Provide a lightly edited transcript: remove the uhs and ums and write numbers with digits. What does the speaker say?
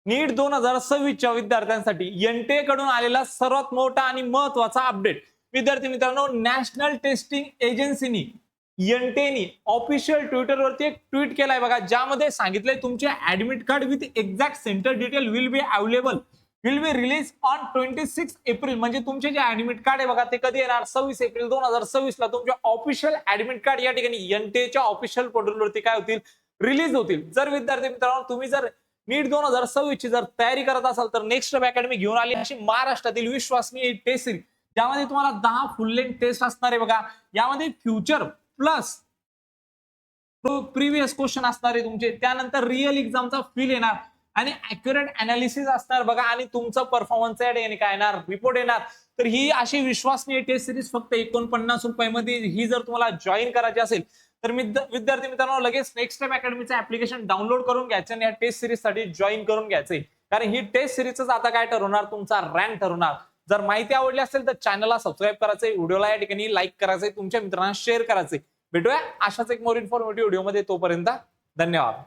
नीट 2026च्या विद्यार्थ्यांसाठी एनटीए कडून आलेला सर्वात मोठा आणि महत्त्वाचा अपडेट. विद्यार्थी मित्रांनो, नॅशनल टेस्टिंग एजन्सीनी एनटीएनी ऑफिशियल ट्विटरवरती एक ट्विट केलाय बघा, ज्यामध्ये सांगितलंय तुमचे admit card with exact centre detail will be available will be release on 26 April. म्हणजे तुमचे जे ऍडमिट कार्ड आहे बघा ते कधी येणार, 26 एप्रिल 2026 ला तुमचे ऑफिशियल ऍडमिट कार्ड या ठिकाणी एनटीएच्या ऑफिशियल पोर्टलवरती काय होतील, रिलीज होतील. जर विद्यार्थी मित्रांनो तुम्ही जर नीट 2026 ची जर तयारी करत असाल तर नेक्स्ट स्टेप अकॅडमी घेऊन आली अशी महाराष्ट्रातील विश्वसनीय टेस्ट सिरीज, ज्यामध्ये तुम्हाला 10 फुल लेंथ टेस्ट असणार आहे बघा. यामध्ये फ्युचर प्लस प्रिव्हियस क्वेश्चन असणार आहे तुमचे, त्यानंतर रिअल एक्झामचा फील येणार आणि अॅक्युरेट अनालिसिस असणार बघा, आणि तुमचं परफॉर्मन्स काय येणार, रिपोर्ट येणार. तर ही अशी विश्वसनीय टेस्ट सिरीज फक्त 49 रुपयामध्ये ही जर तुम्हाला जॉईन करायची असेल तर विद्यार्थी मित्रांनो लगेच नेक्स्ट स्टेप अकॅडमीचं ऍप्लिकेशन डाउनलोड करून घ्यायचं आणि या टेस्ट सिरीज साठी जॉईन करून घ्यायचंय. कारण ही टेस्ट सिरीजच आता काय ठरवणार, तुमचा रँक ठरवणार. जर माहिती आवडली असेल तर चॅनलला सबस्क्राईब करायचंय, व्हिडिओला या ठिकाणी लाईक करायचंय, तुमच्या मित्रांना शेअर करायचंय. भेटूया अशाच एक मोर इन्फॉर्मेटिव्ह व्हिडिओमध्ये. तोपर्यंत धन्यवाद.